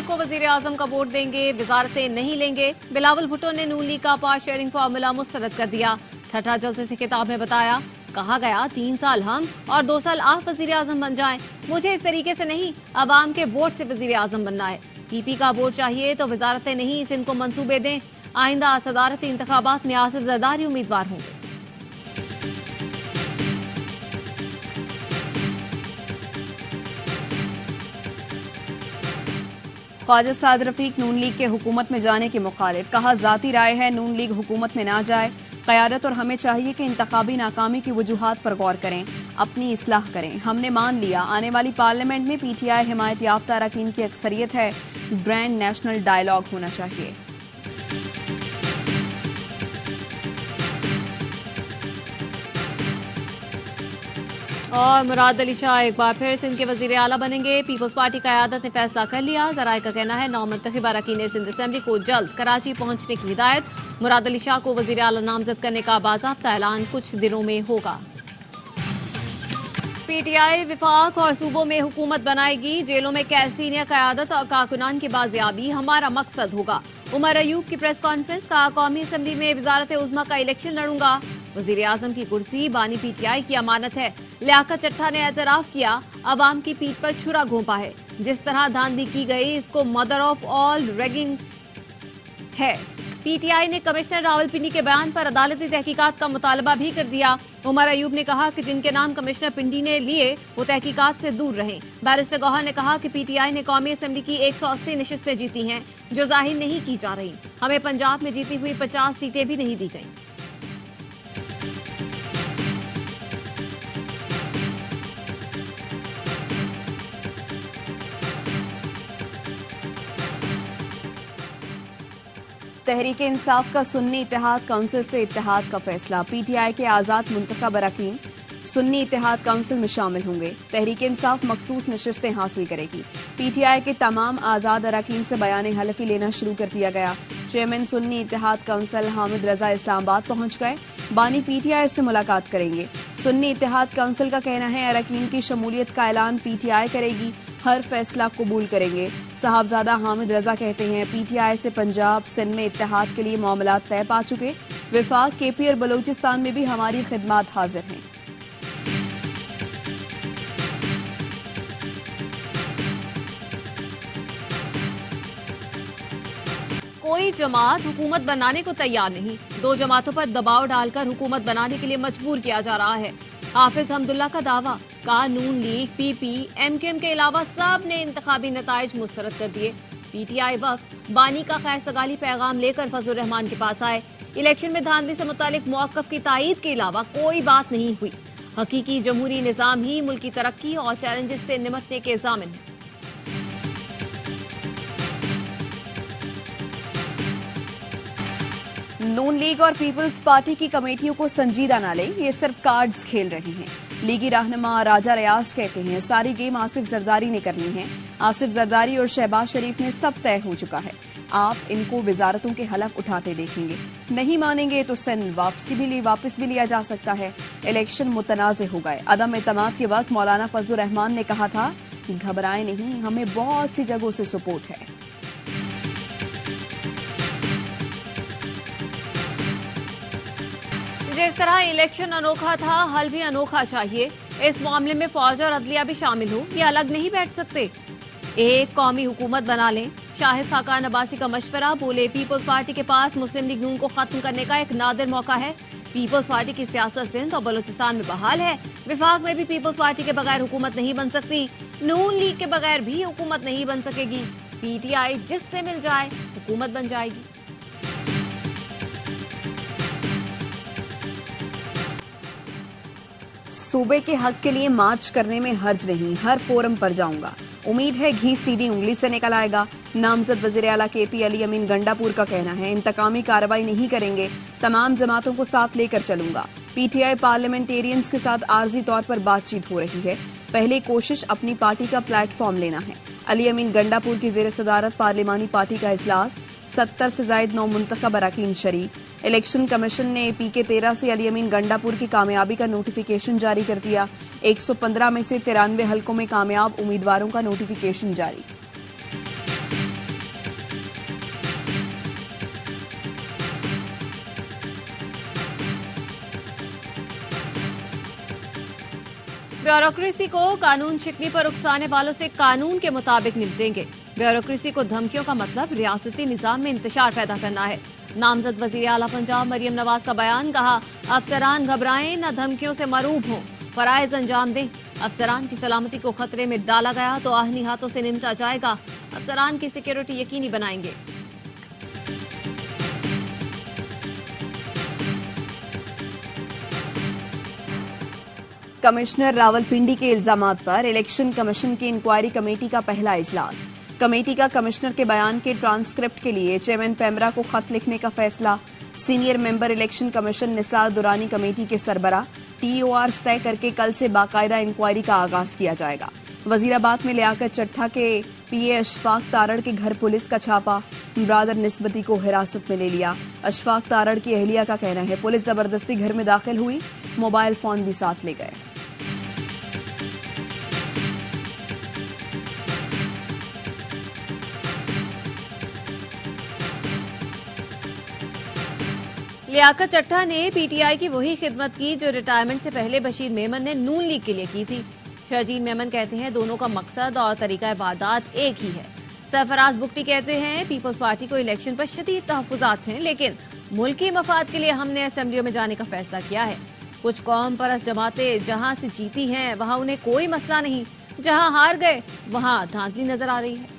League को वजीर आजम का वोट देंगे, वजारतें नहीं लेंगे। बिलावल भुट्टो ने नून लीग का पावर शेयरिंग फार्मूला मुस्तरद कर दिया। ठट्टा जलसे से किताब में बताया, कहा गया 3 साल हम और 2 साल आप वजीर आजम बन जाएं। मुझे इस तरीके से नहीं, अवाम के वोट से वजीर आजम बनना है। पीपी का वोट चाहिए तो वजारतें नहीं, सिंध को मंसूबे दें। आइंदा सदारती इंतखाबात में आसिफ जरदारी उम्मीदवार होंगे। ख्वाजा साद रफीक नून लीग के हुकूमत में जाने के मुखालिफ, कहा जाती राय है नून लीग हुकूमत में ना जाए। क़यादत और हमें चाहिए कि इंतखाबी नाकामी की वजूहात पर गौर करें, अपनी इस्लाह करें। हमने मान लिया आने वाली पार्लियामेंट में पीटीआई हिमायत याफ्ता अरकान की अक्सरियत है। ग्रैंड नेशनल डायलॉग होना चाहिए। और मुराद अली शाह एक बार फिर सिंध के वजीर आला बनेंगे। पीपल्स पार्टी क़यादत ने फैसला कर लिया। जराये का कहना है नौमुंतखब अरकान सिंध असेंबली को जल्द कराची पहुंचने की हिदायत। मुराद अली शाह को वजीर आला नामजद करने का बाज़ाब्ता ऐलान कुछ दिनों में होगा। पीटीआई विफाक और सूबों में हुकूमत बनाएगी। जेलों में कैसी ने क़यादत और कारकुनान की बाजियाबी हमारा मकसद होगा। उमर अयूब की प्रेस कॉन्फ्रेंस, कहा कौमी असम्बली में वजारत उज़्मा का इलेक्शन लड़ूंगा। वजीर आजम की कुर्सी बानी पीटीआई की अमानत है। लियाकत चट्टा ने एतराफ किया, अवाम की पीठ पर छुरा घोंपा है। जिस तरह धांधली की गई, इसको मदर ऑफ ऑल रैगिंग है। पीटीआई ने कमिश्नर रावलपिंडी के बयान पर अदालती तहकीकात का मुतालबा भी कर दिया। उमर अयूब ने कहा कि जिनके नाम कमिश्नर पिंडी ने लिए वो तहकीकात से दूर रहें। बैरिस्टर गौहर ने कहा कि पीटीआई ने कौमी असम्बली की 180 नशिस्तें जीती हैं, जो जाहिर नहीं की जा रही। हमें पंजाब में जीती हुई 50 सीटें भी नहीं दी गईं। तहरीक इंसाफ का सुन्नी इत्तेहाद काउंसिल से इत्तेहाद का फैसला। पीटीआई के आज़ाद मुंतखब अरकान सुन्नी इत्तेहाद काउंसिल में शामिल होंगे। तहरीक इंसाफ मखसूस नशिस्तें हासिल करेगी। पीटीआई के तमाम आज़ाद अरकान से बयान हलफी लेना शुरू कर दिया गया। चेयरमैन सुन्नी इत्तेहाद काउंसिल हामिद रजा इस्लामाबाद पहुंच गए। बानी पीटीआई से मुलाकात करेंगे। सुन्नी इत्तेहाद काउंसिल का कहना है अरकान की शमूलियत का ऐलान पीटीआई करेगी, हर फैसला कबूल करेंगे। साहबजादा हामिद रजा कहते हैं पीटीआई से पंजाब सिंध में इत्तेहाद के लिए मामलात तय पा चुके। विफाक, केपी और बलूचिस्तान में भी हमारी खिदमात हाजिर हैं। कोई जमात हुकूमत बनाने को तैयार नहीं। 2 जमातों पर दबाव डालकर हुकूमत बनाने के लिए मजबूर किया जा रहा है। हाफिज हमदुल्ला का दावा, कहा नून लीग, पीपी, एमकेएम के अलावा सब ने इंतखाबी नताइज मुस्तरद कर दिए। पीटीआई वक्त बानी का खैर सगाली पैगाम लेकर फजलुर रहमान के पास आए। इलेक्शन में धांधली से मुतालिक मौक़िफ़ की तायीद के अलावा कोई बात नहीं हुई। हकीकी जमहूरी निज़ाम ही मुल्क की तरक्की और चैलेंजेस से निमटने के ज़ामिन है। नून लीग और पीपल्स पार्टी की कमेटियों को संजीदा न लें, ये सिर्फ कार्ड्स खेल रही हैं। लीगी रहनुमा राजा रियाज कहते हैं सारी गेम आसिफ जरदारी ने करनी है। आसिफ जरदारी और शहबाज शरीफ ने सब तय हो चुका है। आप इनको वजारतों के हलफ उठाते देखेंगे। नहीं मानेंगे तो सिंध वापस भी लिया जा सकता है। इलेक्शन मुतनाज़े हो गए। अदम एतमाद के वक्त मौलाना फजलुर रहमान ने कहा था घबराए नहीं, हमें बहुत सी जगहों से सपोर्ट है। जिस तरह इलेक्शन अनोखा था, हल भी अनोखा चाहिए। इस मामले में फौज और अदलिया भी शामिल हो, ये अलग नहीं बैठ सकते। एक कौमी हुकूमत बना लें। शाहिद खाकान अब्बासी का मशवरा, बोले पीपल्स पार्टी के पास मुस्लिम लीग नून को खत्म करने का एक नादिर मौका है। पीपल्स पार्टी की सियासत सिंध और बलूचिस्तान में बहाल है। विफाक में भी पीपल्स पार्टी के बगैर हुकूमत नहीं बन सकती। नून लीग के बगैर भी हुकूमत नहीं बन सकेगी। पीटीआई जिससे मिल जाए हुकूमत बन जाएगी। सूबे के हक के लिए मार्च करने में हर्ज नहीं, हर फोरम पर जाऊंगा। उम्मीद है घी सीधी उंगली से निकल आएगा। नामजद वज़ीर आला केपी अली अमीन गंडापुर का कहना है इंतकामी कार्रवाई नहीं करेंगे, तमाम जमातों को साथ लेकर चलूंगा। पीटीआई पार्लियामेंटेरियंस के साथ आर्जी तौर पर बातचीत हो रही है। पहले कोशिश अपनी पार्टी का प्लेटफॉर्म लेना है। अली अमीन गंडापुर की ज़ेर सदारत पार्लिमानी पार्टी का इजलास, 70 से ज़ायद नौमुंतखब अरकान शरीक। इलेक्शन कमीशन ने PK13 से अली अमीन गंडापुर की कामयाबी का नोटिफिकेशन जारी कर दिया। 115 में से 93 हलकों में कामयाब उम्मीदवारों का नोटिफिकेशन जारी। ब्यूरोक्रेसी को कानून शिकनी पर उकसाने वालों से कानून के मुताबिक निपटेंगे। ब्यूरोक्रेसी को धमकियों का मतलब रियासती निजाम में इंतशार पैदा करना है। नामजद वजीर आला पंजाब मरियम नवाज का बयान, कहा अफसरान घबराएं न, धमकियों से मरूब हों, फराइज अंजाम दें। अफसरान की सलामती को खतरे में डाला गया तो आहनी हाथों से निपटा जाएगा। अफसरान की सिक्योरिटी यकीनी बनाएंगे। कमिश्नर रावलपिंडी के इल्जामात पर इलेक्शन कमीशन की इंक्वायरी कमेटी का पहला इजलास। कमेटी का कमिश्नर के बयान के ट्रांसक्रिप्ट के लिए चेयरमैन पेमरा को खत लिखने का फैसला। Senior member election commission Nisar Durrani committee के सरबरा। टीओआर तय करके कल से बाकायदा इंक्वायरी का आगाज किया जाएगा। वजीराबाद में लियाकत चट्टा के पीए अशफाक तारड़ के घर पुलिस का छापा। ब्रादर निस्बती को हिरासत में ले लिया। अशफाक तारड़ की अहलिया का कहना है पुलिस जबरदस्ती घर में दाखिल हुई, मोबाइल फोन भी साथ ले गए। लियाकत चट्टा ने पीटीआई की वही खिदमत की जो रिटायरमेंट से पहले बशीर मेमन ने नून लीग के लिए की थी। शहजीन मेमन कहते हैं दोनों का मकसद और तरीका इबादत एक ही है। सरफराज बुख्ती कहते हैं पीपल्स पार्टी को इलेक्शन पर शदीद तहफ्फुज़ात हैं, लेकिन मुल्की मफाद के लिए हमने असेंबलियों में जाने का फैसला किया है। कुछ कौम परस्त जमातें जहां से जीती हैं वहां उन्हें कोई मसला नहीं, जहां हार गए वहां धांधली नजर आ रही है।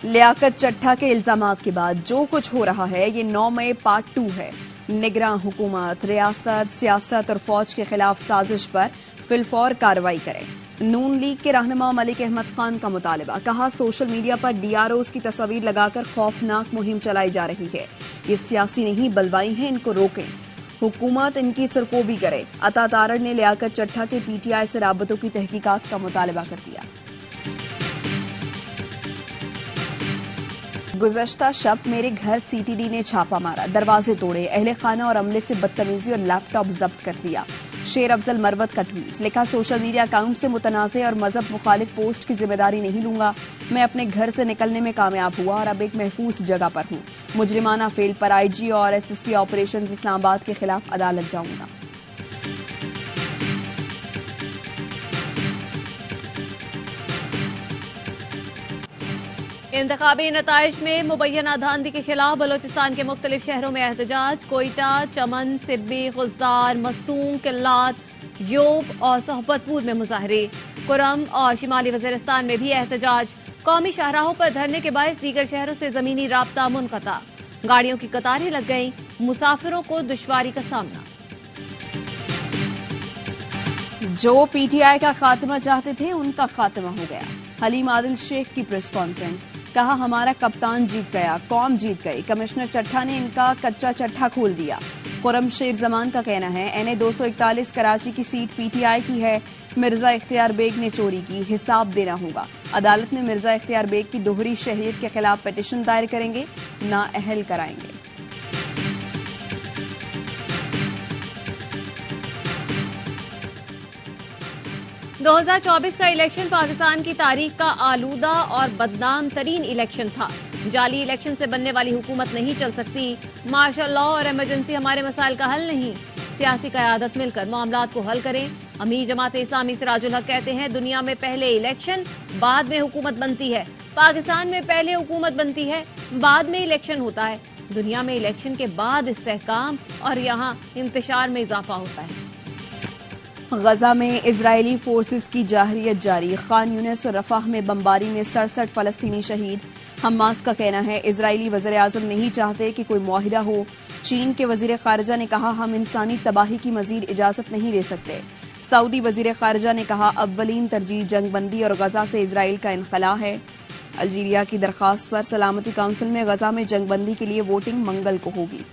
लियाकत चट्टा के इल्जामात के बाद जो कुछ हो रहा है ये 9 मई पार्ट 2 है। निगरान हुकूमत, रियासत, सियासत और फौज के खिलाफ साजिश पर फिलफौर कार्रवाई करे। नून लीग के रहनुमा मलिक अहमद खान का मुतालबा, कहा सोशल मीडिया पर डीआरओज की तस्वीर लगाकर खौफनाक मुहिम चलाई जा रही है। ये सियासी नहीं बलवाई है, इनको रोकें। हुकूमत इनकी सरकोबी करे। अता तारड़ ने लियाकत चट्टा के पीटीआई से राबतों की तहकीकात का मुतालबा कर दिया। गुज़श्ता शब मेरे घर सीटीडी ने छापा मारा, दरवाजे तोड़े, अहले खाना और अमले से बदतमीजी और लैपटॉप जब्त कर लिया। शेर अफजल मरवत का ट्वीट, लिखा सोशल मीडिया अकाउंट से मुतनाज़े और मजहब मुखालिफ पोस्ट की जिम्मेदारी नहीं लूंगा। मैं अपने घर से निकलने में कामयाब हुआ और अब एक महफूज जगह पर हूँ। मुजरिमाना फेल पर आईजी और एसएसपी ऑपरेशन इस्लामाबाद के खिलाफ अदालत जाऊंगा। इंतखाबी नताइज में मुबैना धांधली के खिलाफ बलोचिस्तान के मुख्तलिफ शहरों में एहतजाज। कोयटा, चमन, सिब्बी, खुजदार, मस्तूम, किल्लात, योब और सोहबतपुर में मुजाहरे। कुरम और शिमाली वज़ीरिस्तान में भी एहतजाज। कौमी शाहराहों पर धरने के बायस दीगर शहरों से जमीनी राब्ता मुनक़ता। गाड़ियों की कतारें लग गईं, मुसाफिरों को दुश्वारी का सामना। जो पीटीआई का खात्मा चाहते थे उनका खात्मा हो गया। हलीम आदिल शेख की प्रेस कॉन्फ्रेंस, कहा हमारा कप्तान जीत गया, कौम जीत गई। कमिश्नर चट्टा ने इनका कच्चा चट्टा खोल दिया। खुरम शेर जमान का कहना है एनए 241 कराची की सीट पीटीआई की है। मिर्जा इख्तियार बेग ने चोरी की, हिसाब देना होगा। अदालत में मिर्जा इख्तियार बेग की दोहरी शहरियत के खिलाफ पिटीशन दायर करेंगे, नाअहल कराएंगे। दो 2024 का इलेक्शन पाकिस्तान की तारीख का आलूदा और बदनाम तरीन इलेक्शन था। जाली इलेक्शन से बनने वाली हुकूमत नहीं चल सकती। मार्शल लॉ और इमरजेंसी हमारे मसाइल का हल नहीं। सियासी क़यादत मिलकर मामलात को हल करें। अमीर जमात इस्लामी सिराजुल हक कहते हैं दुनिया में पहले इलेक्शन बाद में हुकूमत बनती है, पाकिस्तान में पहले हुकूमत बनती है बाद में इलेक्शन होता है। दुनिया में इलेक्शन के बाद इस्तेहकाम और यहाँ इंतशार में इजाफा होता है। गजा में इजरायली फोर्सेस की जाहरियत जारी। खान यूनिस और रफाह में बमबारी में 67 फलस्तीनी शहीद। हमास का कहना है इजरायली वज़ीर आज़म नहीं चाहते कि कोई मुआहिदा हो। चीन के वज़ीर ख़ारिजा ने कहा हम इंसानी तबाही की मजीद इजाज़त नहीं दे सकते। सऊदी वज़ीर ख़ारिजा ने कहा अव्वलीन तरजीह जंगबंदी और गजा से इजराइल का इनखला है। अल्जीरिया की दरख्वास्त पर सलामती काउंसिल में गजा में जंगबंदी के लिए वोटिंग मंगल को होगी।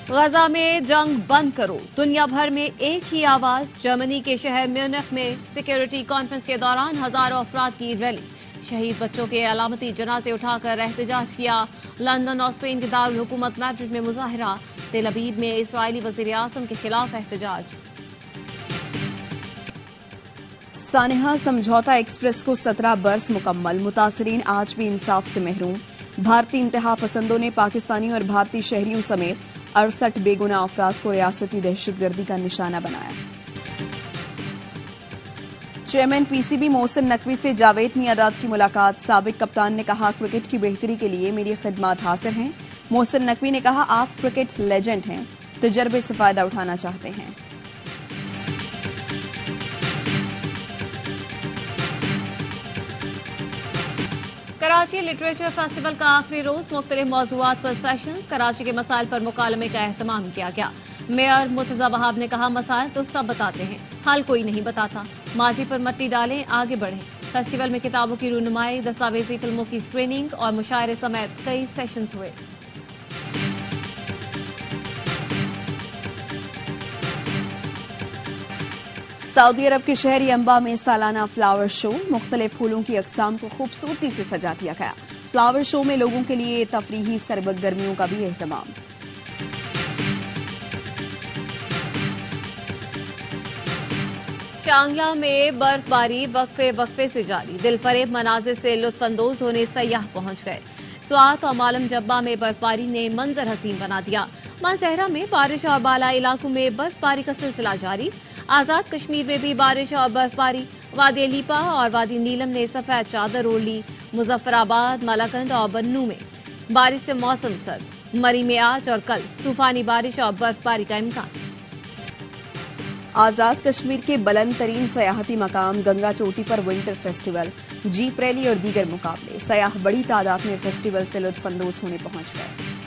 गजा में जंग बंद करो, दुनिया भर में एक ही आवाज। जर्मनी के शहर म्यूनिख में सिक्योरिटी कॉन्फ्रेंस के दौरान हजारों अफराद की रैली। शहीद बच्चों के अलामती जनाजे उठाकर एहतजाज किया। लंदन और स्पेन के दारुल हुकूमत मैड्रिड में मुजाहरा। तेल अवीव में इस्राइली वज़ीर आज़म के खिलाफ एहतजाज। सानेहा समझौता एक्सप्रेस को 17 बरस मुकम्मल, मुतासरीन आज भी इंसाफ से महरूम। भारतीय इंतहा पसंदों ने पाकिस्तानी और भारतीय शहरियों समेत 68 बेगुनाह अफराद को रियासती दहशतगर्दी का निशाना बनाया। चेयरमैन पीसीबी मोहसिन नकवी से जावेद मियादाद की मुलाकात। साबिक कप्तान ने कहा, क्रिकेट की बेहतरी के लिए मेरी खिदमत हासिल हैं। मोहसिन नकवी ने कहा, आप क्रिकेट लेजेंड हैं, तजर्बे से फायदा उठाना चाहते हैं। कराची लिटरेचर फेस्टिवल का आखिरी रोज मुख्तलिफ मौज़ूआत पर सेशंस। कराची के मसाइल पर मुकालमे का एहतमाम किया गया। मेयर मुर्तजा वहाब ने कहा, मसाइल तो सब बताते हैं, हाल कोई नहीं बताता। माजी पर मट्टी डालें, आगे बढ़ें। फेस्टिवल में किताबों की रूनुमाई, दस्तावेजी फिल्मों की स्क्रीनिंग और मुशायरे समेत कई सेशंस हुए। सऊदी अरब के शहर यंबा में सालाना फ्लावर शो। मुख्तलिफ फूलों की अकसाम को खूबसूरती से सजा दिया गया। फ्लावर शो में लोगों के लिए तफरीही सरगर्मियों का भी एहतमाम। शांगला में बर्फबारी वक्फे से जारी। दिलफरेब मनाजिर से लुत्फानंदोज होने सयाह पहुंच गए। स्वात और मालम जब्बा में बर्फबारी ने मंजर हसीन बना दिया। मानसहरा में बारिश और बाला इलाकों में बर्फबारी का सिलसिला जारी। आजाद कश्मीर में भी बारिश और बर्फबारी। वादी लीपा और वादी नीलम ने सफेद चादर ओढ़ ली। मुजफ्फराबाद, मलाकंद और बन्नू में बारिश से मौसम सर्द। मरी में आज और कल तूफानी बारिश और बर्फबारी का इम्कान। आजाद कश्मीर के बुलंद तरीन सयाहती मकाम गंगा चोटी पर विंटर फेस्टिवल, जीप रैली और दीगर मुकाबले। सयाह बड़ी तादाद में फेस्टिवल से लुत्फानंदोज होने पहुंच गए।